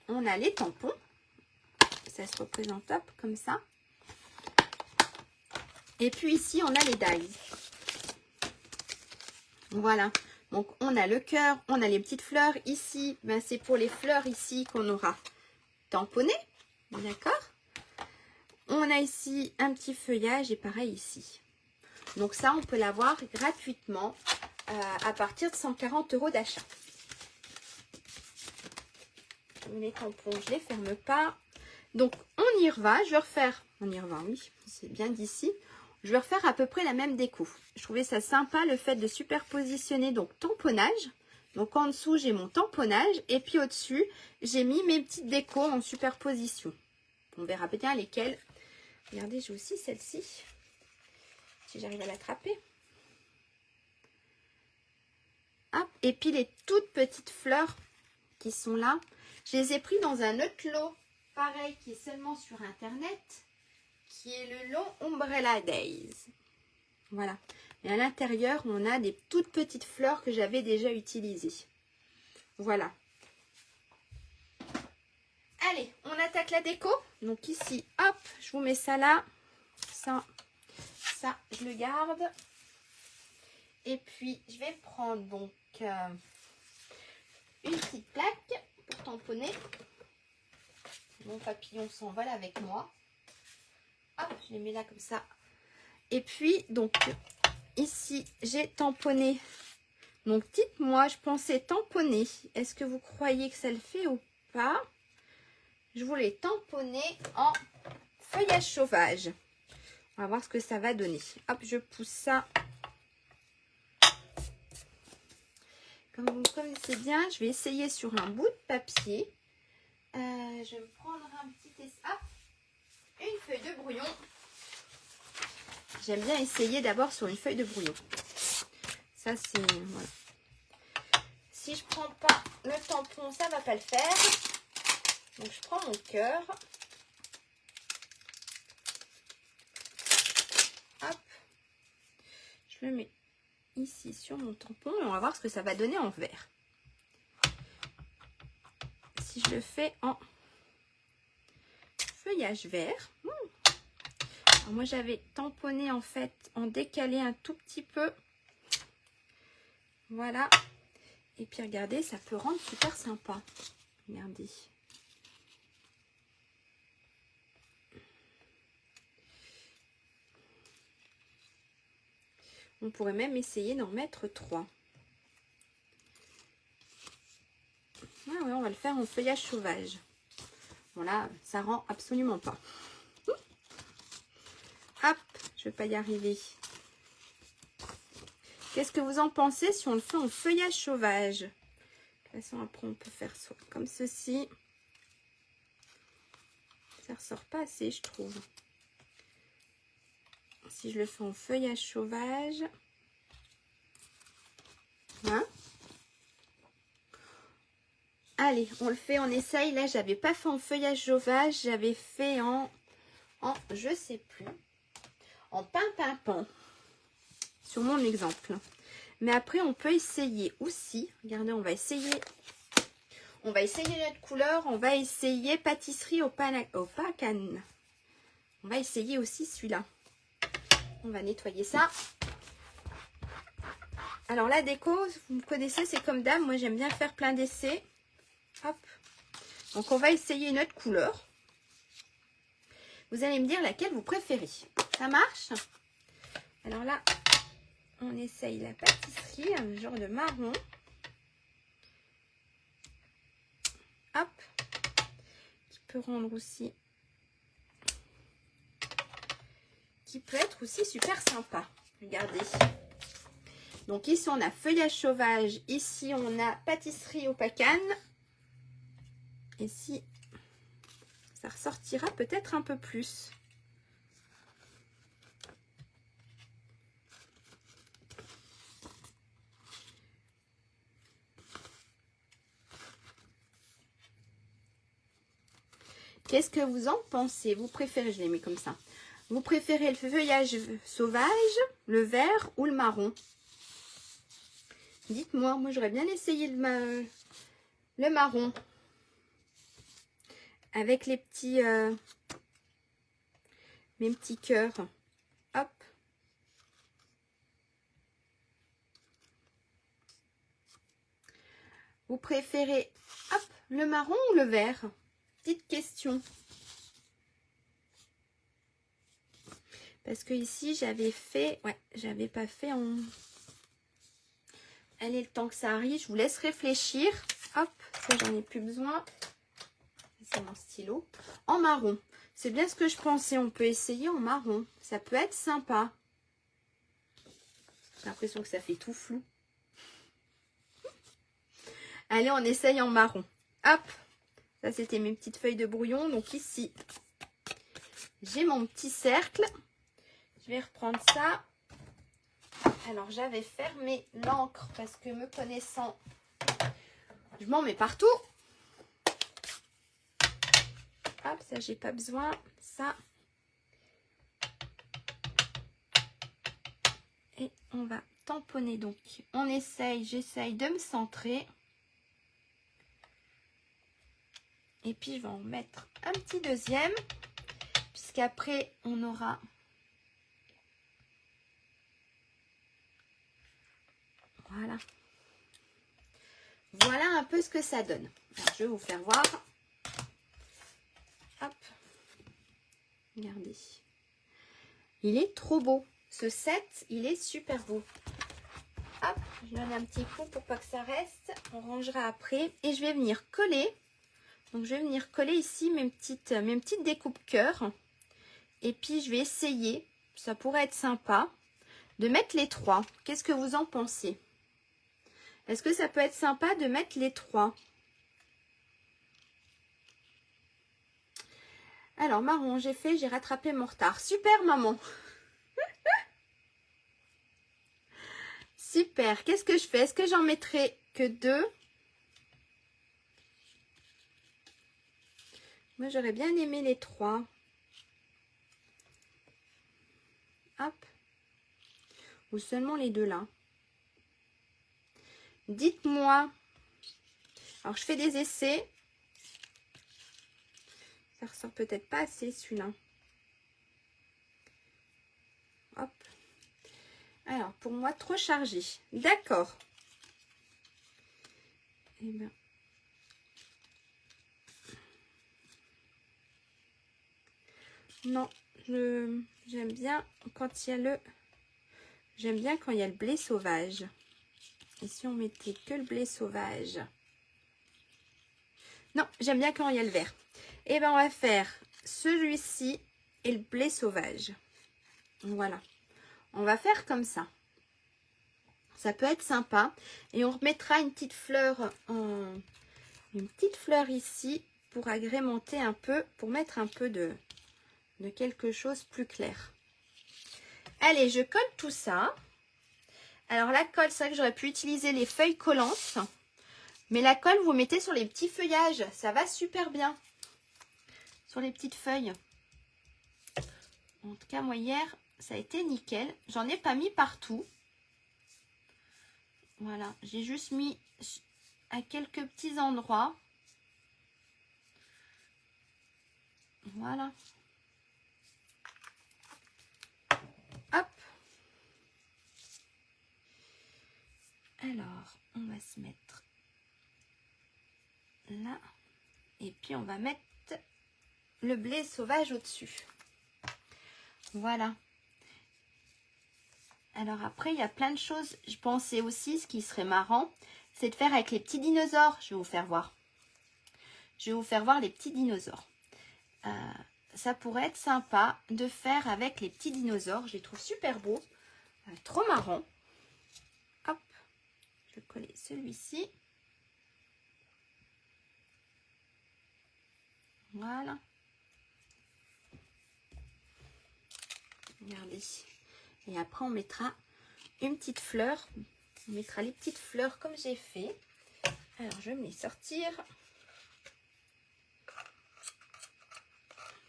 on a les tampons. Ça se représente hop, comme ça. Et puis ici, on a les dies. Voilà. Donc, on a le cœur, on a les petites fleurs. Ici, c'est pour les fleurs ici qu'on aura tamponné. D'accord? On a ici un petit feuillage et pareil ici. Donc ça, on peut l'avoir gratuitement à partir de 140 € d'achat. Les tampons, je ne les ferme pas. Donc, on y va. Je vais refaire... On y va, oui. C'est bien d'ici. Je vais refaire à peu près la même déco. Je trouvais ça sympa le fait de superpositionner donc tamponnage. Donc en dessous j'ai mon tamponnage et puis au-dessus j'ai mis mes petites décos en superposition. On verra bien lesquelles. Regardez, j'ai aussi celle-ci. Si j'arrive à l'attraper. Hop. Et puis les toutes petites fleurs qui sont là. Je les ai pris dans un autre lot. Pareil qui est seulement sur internet. Qui est le lot Umbrella Days. Voilà. Et à l'intérieur, on a des toutes petites fleurs que j'avais déjà utilisées. Voilà. Allez, on attaque la déco. Donc ici, hop, je vous mets ça là. Ça, je le garde. Et puis, je vais prendre donc une petite plaque pour tamponner. Mon papillon s'envole avec moi. Hop, je les mets là comme ça. Et puis, donc, ici, j'ai tamponné Donc dites-moi, je pensais tamponner. Est-ce que vous croyez que ça le fait ou pas? Je voulais tamponner en feuillage sauvage. On va voir ce que ça va donner. Hop, je pousse ça. Comme vous me connaissez bien, je vais essayer sur un bout de papier. Je vais me prendre un petit une feuille de brouillon. J'aime bien essayer d'abord sur une feuille de brouillon. Ça, c'est... Voilà. Si je prends pas le tampon, ça va pas le faire. Donc, je prends mon cœur. Hop. Je le mets ici sur mon tampon et on va voir ce que ça va donner en vert. Si je le fais en feuillage vert. Alors moi j'avais tamponné en fait en décalé un tout petit peu. Voilà. Et puis regardez, ça peut rendre super sympa. Regardez. On pourrait même essayer d'en mettre 3. Ah ouais, on va le faire en feuillage sauvage. Bon là, ça rend absolument pas. Hop, je vais pas y arriver. Qu'est-ce que vous en pensez si on le fait en feuillage sauvage? De toute façon, après, on peut faire soit comme ceci. Ça ressort pas assez, je trouve. Si je le fais en feuillage sauvage. Hein? Allez, on le fait, on essaye. Là, j'avais pas fait en feuillage sauvage. J'avais fait en je sais plus. En pimpin sur mon exemple. Mais après, on peut essayer aussi. Regardez, on va essayer notre couleur. On va essayer pâtisserie au pacane. On va essayer aussi celui-là. On va nettoyer ça. Alors la déco, vous me connaissez, c'est comme d'hab. Moi, j'aime bien faire plein d'essais. Hop. Donc, on va essayer une autre couleur. Vous allez me dire laquelle vous préférez. Ça marche? Alors là, on essaye la pâtisserie, un genre de marron. Hop. Qui peut rendre aussi... Qui peut être aussi super sympa. Regardez. Donc ici, on a feuillage sauvage. Ici, on a pâtisserie au pacane. Ici, ça ressortira peut-être un peu plus. Qu'est-ce que vous en pensez? Vous préférez, je l'ai mis comme ça. Vous préférez le feuillage sauvage, le vert ou le marron? Dites-moi, moi j'aurais bien essayé le marron. Avec les petits mes petits cœurs. Hop. Vous préférez hop, le marron ou le vert? Petite question. Parce que ici, j'avais fait... Ouais, j'avais pas fait en... Allez, le temps que ça arrive, je vous laisse réfléchir. Hop, ça, j'en ai plus besoin. C'est mon stylo. En marron. C'est bien ce que je pensais. On peut essayer en marron. Ça peut être sympa. J'ai l'impression que ça fait tout flou. Allez, on essaye en marron. Hop. Ça, c'était mes petites feuilles de brouillon. Donc ici, j'ai mon petit cercle. Je vais reprendre ça. Alors, j'avais fermé l'encre parce que me connaissant, je m'en mets partout. Hop, ça, j'ai pas besoin. Ça. Et on va tamponner. Donc, on essaye, j'essaye de me centrer. Et puis, je vais en mettre un petit deuxième. Puisqu'après, on aura... Voilà. Voilà un peu ce que ça donne. Alors, je vais vous faire voir. Hop. Regardez. Il est trop beau. Ce set, il est super beau. Hop, je donne un petit coup pour pas que ça reste. On rangera après. Et je vais venir coller. Donc, je vais venir coller ici mes petites découpes cœur. Et puis, je vais essayer, ça pourrait être sympa, de mettre les 3. Qu'est-ce que vous en pensez? Est-ce que ça peut être sympa de mettre les 3? Alors, marron, j'ai rattrapé mon retard. Super, maman. Super. Qu'est-ce que je fais? Est-ce que j'en mettrai que 2? Moi, j'aurais bien aimé les 3. Hop. Ou seulement les 2 là. Dites-moi. Alors, je fais des essais. Ça ressort peut-être pas assez celui-là. Hop. Alors, pour moi, trop chargé. D'accord. Eh ben. Non, j'aime bien quand il y a le... J'aime bien quand il y a le blé sauvage. Et si on mettait que le blé sauvage? Non, j'aime bien quand il y a le vert. Et ben on va faire celui-ci et le blé sauvage. Voilà. On va faire comme ça. Ça peut être sympa. Et on remettra une petite fleur ici pour agrémenter un peu, pour mettre un peu de quelque chose plus clair. Allez, je colle tout ça. Alors la colle, c'est vrai que j'aurais pu utiliser les feuilles collantes. Mais la colle, vous mettez sur les petits feuillages. Ça va super bien. Sur les petites feuilles. En tout cas, moi hier, ça a été nickel. J'en ai pas mis partout. Voilà, j'ai juste mis à quelques petits endroits. Voilà. Hop. Alors, on va se mettre là. Et puis, on va mettre le blé sauvage au-dessus. Voilà. Alors après, il y a plein de choses. Je pensais aussi, ce qui serait marrant, c'est de faire avec les petits dinosaures. Je vais vous faire voir. Je vais vous faire voir les petits dinosaures. Ça pourrait être sympa de faire avec les petits dinosaures. Je les trouve super beaux. Trop marrant. Hop. Je vais coller celui-ci. Voilà. Regardez. Et après, on mettra une petite fleur. On mettra les petites fleurs comme j'ai fait. Alors, je vais me les sortir.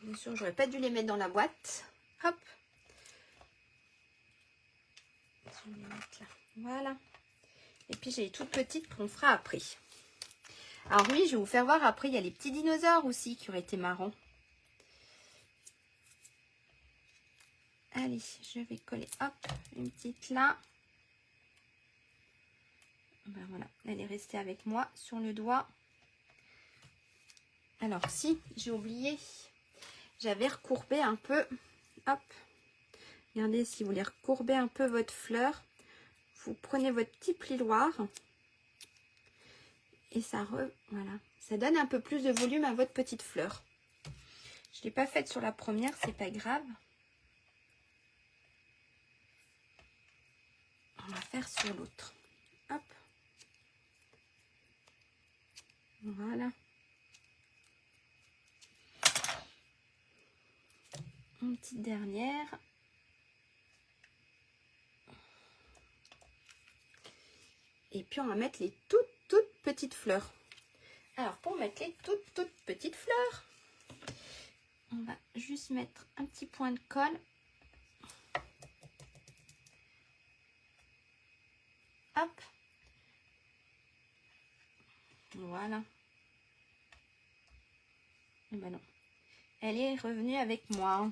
Bien sûr, j'aurais pas dû les mettre dans la boîte. Hop. Je vais les mettre là. Voilà. Et puis, j'ai les toutes petites qu'on fera après. Alors oui, je vais vous faire voir après. Il y a les petits dinosaures aussi qui auraient été marrants. Allez, je vais coller, hop, une petite là. Ben voilà, elle est restée avec moi sur le doigt. Alors si, j'ai oublié, j'avais recourbé un peu, hop. Regardez, si vous voulez recourber un peu votre fleur, vous prenez votre petit plioir. Et ça, voilà, ça donne un peu plus de volume à votre petite fleur. Je ne l'ai pas faite sur la première, c'est pas grave. On va faire sur l'autre. Hop. Voilà. Une petite dernière. Et puis on va mettre les toutes petites fleurs. Alors pour mettre les toutes petites fleurs, on va juste mettre un petit point de colle. Hop. Voilà. Et ben non. Elle est revenue avec moi.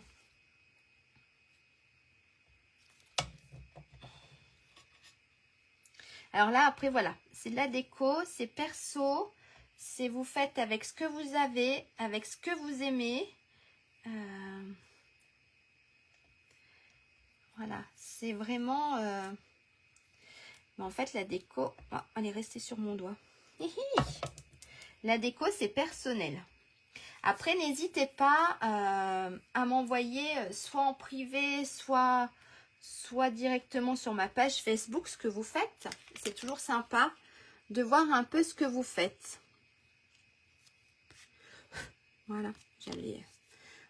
Alors là, après, voilà. C'est de la déco, c'est perso. C'est vous faites avec ce que vous avez, avec ce que vous aimez. Voilà. C'est vraiment... Mais en fait, la déco... Oh, elle est restée sur mon doigt. La déco, c'est personnel. Après, n'hésitez pas à m'envoyer soit en privé, soit directement sur ma page Facebook ce que vous faites. C'est toujours sympa de voir un peu ce que vous faites. Voilà,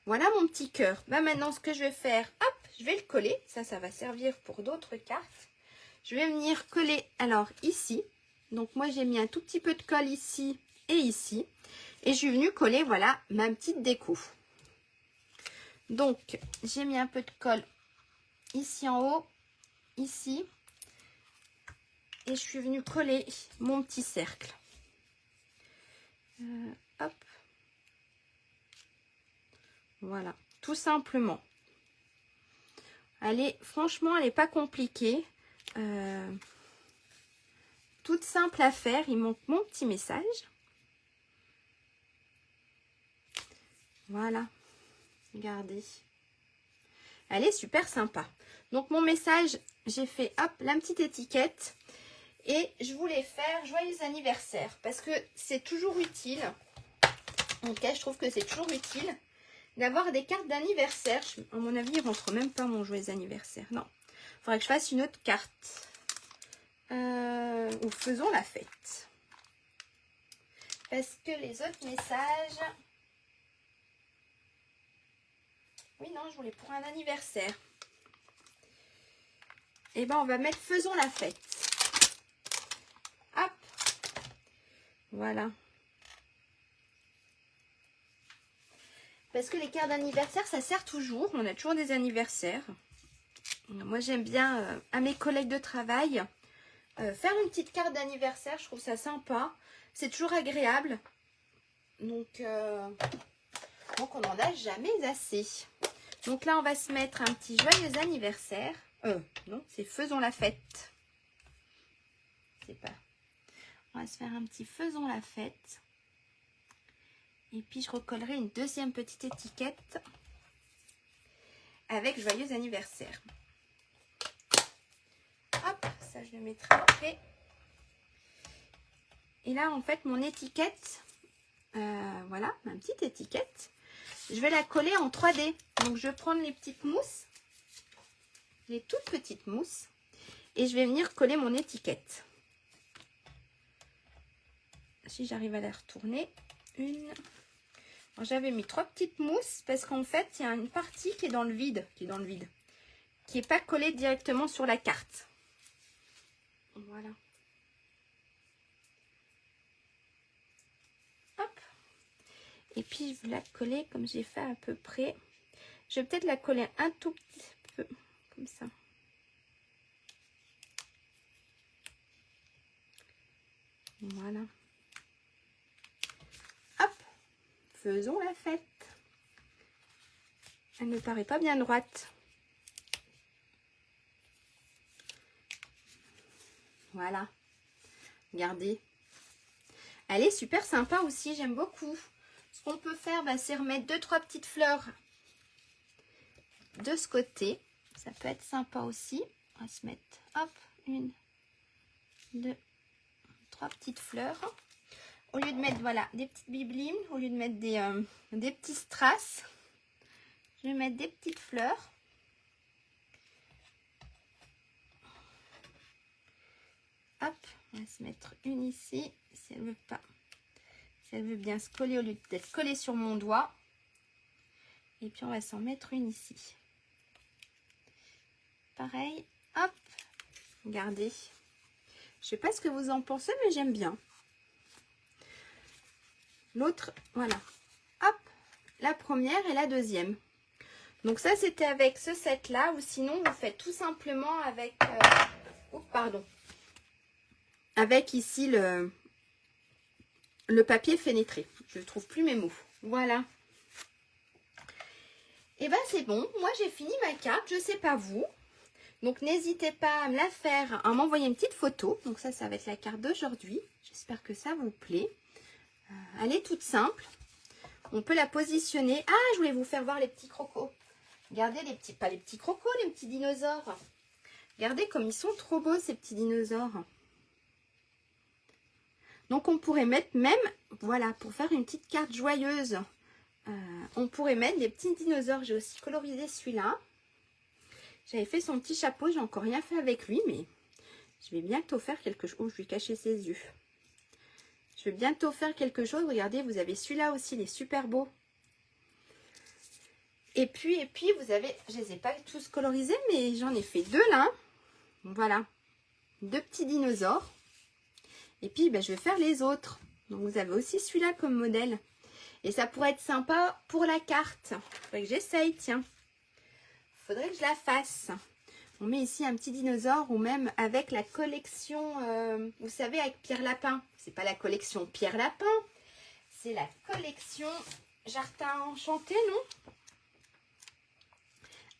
voilà mon petit cœur. Bah, maintenant, ce que je vais faire, hop, je vais le coller. Ça va servir pour d'autres cartes. Je vais venir coller, alors, ici. Donc, moi, j'ai mis un tout petit peu de colle ici et ici. Et je suis venue coller, voilà, ma petite déco. Donc, j'ai mis un peu de colle ici en haut, ici. Et je suis venue coller mon petit cercle. Hop. Voilà, tout simplement. Franchement, elle n'est pas compliquée. Toute simple à faire. Il manque mon petit message. Voilà. Regardez. Elle est super sympa. Donc, mon message, j'ai fait, hop, la petite étiquette. Et je voulais faire joyeux anniversaire. Parce que c'est toujours utile. En tout cas, je trouve que c'est toujours utile d'avoir des cartes d'anniversaire. À mon avis, il ne rentre même pas mon joyeux anniversaire. Non. Il faudrait que je fasse une autre carte. Ou faisons la fête. Parce que les autres messages... Oui, non, je voulais pour un anniversaire. Et ben, on va mettre faisons la fête. Hop. Voilà. Parce que les cartes d'anniversaire, ça sert toujours. On a toujours des anniversaires. Moi, j'aime bien, à mes collègues de travail, faire une petite carte d'anniversaire. Je trouve ça sympa. C'est toujours agréable. Donc, on n'en a jamais assez. Donc là, on va se mettre un petit joyeux anniversaire. Non, c'est faisons la fête. C'est pas... On va se faire un petit faisons la fête. Et puis, je recollerai une deuxième petite étiquette avec joyeux anniversaire. Hop, ça, je le mettrai après. Et là, en fait, mon étiquette, voilà, ma petite étiquette, je vais la coller en 3D. Donc, je vais prendre les petites mousses, les toutes petites mousses, et je vais venir coller mon étiquette. Si j'arrive à la retourner, une... J'avais mis 3 petites mousses parce qu'en fait, il y a une partie qui est dans le vide, qui n'est pas collée directement sur la carte. Voilà. Hop. Et puis, je vais la coller comme j'ai fait à peu près. Je vais peut-être la coller un tout petit peu, comme ça. Voilà. Hop. Faisons la fête. Elle ne paraît pas bien droite. Voilà. Regardez. Elle est super sympa aussi, j'aime beaucoup. Ce qu'on peut faire, bah, c'est remettre 2-3 petites fleurs de ce côté. Ça peut être sympa aussi. On va se mettre, hop, 1, 2, 3 petites fleurs. Au lieu de mettre, voilà, des petites biblines, au lieu de mettre des petits strass, je vais mettre des petites fleurs. Hop, on va se mettre une ici, si elle veut pas. Si elle veut bien se coller au lieu d'être collée sur mon doigt. Et puis on va s'en mettre une ici. Pareil, hop, regardez. Je sais pas ce que vous en pensez, mais j'aime bien. L'autre, voilà. Hop, la première et la deuxième. Donc ça, c'était avec ce set-là. Ou sinon, vous faites tout simplement avec... avec ici le papier fenêtré. Je ne trouve plus mes mots. Voilà. Et ben c'est bon. Moi, j'ai fini ma carte. Je ne sais pas vous. Donc, n'hésitez pas à me la faire, à m'envoyer une petite photo. Donc ça va être la carte d'aujourd'hui. J'espère que ça vous plaît. Elle est toute simple. On peut la positionner. Ah, je voulais vous faire voir les petits crocos. Regardez les petits, pas les petits crocos, les petits dinosaures. Regardez comme ils sont trop beaux ces petits dinosaures. Donc on pourrait mettre même, voilà, pour faire une petite carte joyeuse, on pourrait mettre des petits dinosaures. J'ai aussi colorisé celui-là. J'avais fait son petit chapeau, j'ai encore rien fait avec lui, mais je vais bientôt faire quelque chose. Oh, je vais cacher ses yeux. Je vais bientôt faire quelque chose. Regardez, vous avez celui-là aussi, il est super beau. Et puis vous avez, je ne les ai pas tous colorisés, mais j'en ai fait deux là. Voilà, deux petits dinosaures. Et puis, ben, je vais faire les autres. Donc, vous avez aussi celui-là comme modèle. Et ça pourrait être sympa pour la carte. Il faudrait que j'essaye, tiens. Il faudrait que je la fasse. On met ici un petit dinosaure ou même avec la collection, vous savez, avec Pierre Lapin. C'est pas la collection Pierre Lapin. C'est la collection Jardin Enchanté, non?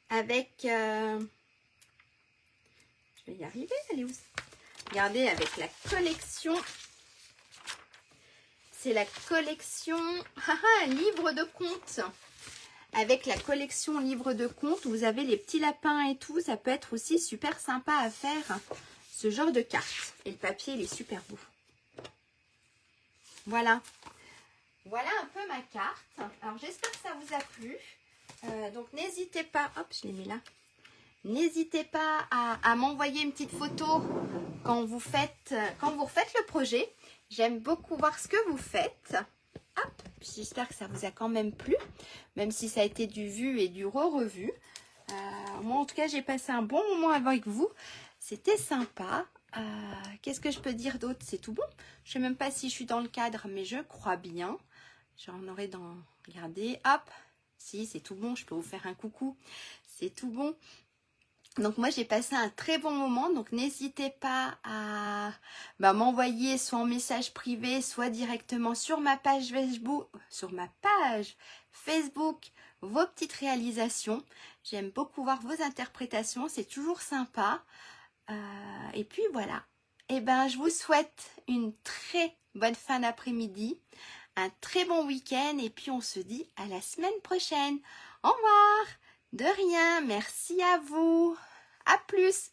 Avec... je vais y arriver, elle est où? Regardez, avec la collection... C'est la collection livre de contes. Avec la collection livre de contes, vous avez les petits lapins et tout. Ça peut être aussi super sympa à faire ce genre de carte. Et le papier, il est super beau. Voilà. Voilà un peu ma carte. Alors, j'espère que ça vous a plu. Donc, n'hésitez pas... Hop, je l'ai mis là. N'hésitez pas à m'envoyer une petite photo quand vous refaites le projet. J'aime beaucoup voir ce que vous faites. Hop, j'espère que ça vous a quand même plu, même si ça a été du vu et du re-revu. Moi, en tout cas, j'ai passé un bon moment avec vous. C'était sympa. Qu'est-ce que je peux dire d'autre? C'est tout bon. Je ne sais même pas si je suis dans le cadre, mais je crois bien. J'en aurai dans... Regardez, hop. Si, c'est tout bon. Je peux vous faire un coucou. C'est tout bon. Donc moi j'ai passé un très bon moment, donc n'hésitez pas à m'envoyer soit en message privé, soit directement sur ma page Facebook, vos petites réalisations. J'aime beaucoup voir vos interprétations, c'est toujours sympa. Et puis voilà, et ben je vous souhaite une très bonne fin d'après-midi, un très bon week-end et puis on se dit à la semaine prochaine. Au revoir. De rien, merci à vous. À plus.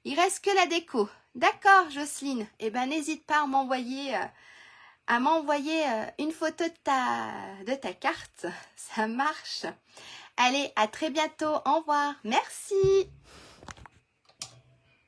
Il reste que la déco. D'accord, Jocelyne. Eh ben, n'hésite pas à m'envoyer une photo de ta carte. Ça marche. Allez, à très bientôt. Au revoir. Merci.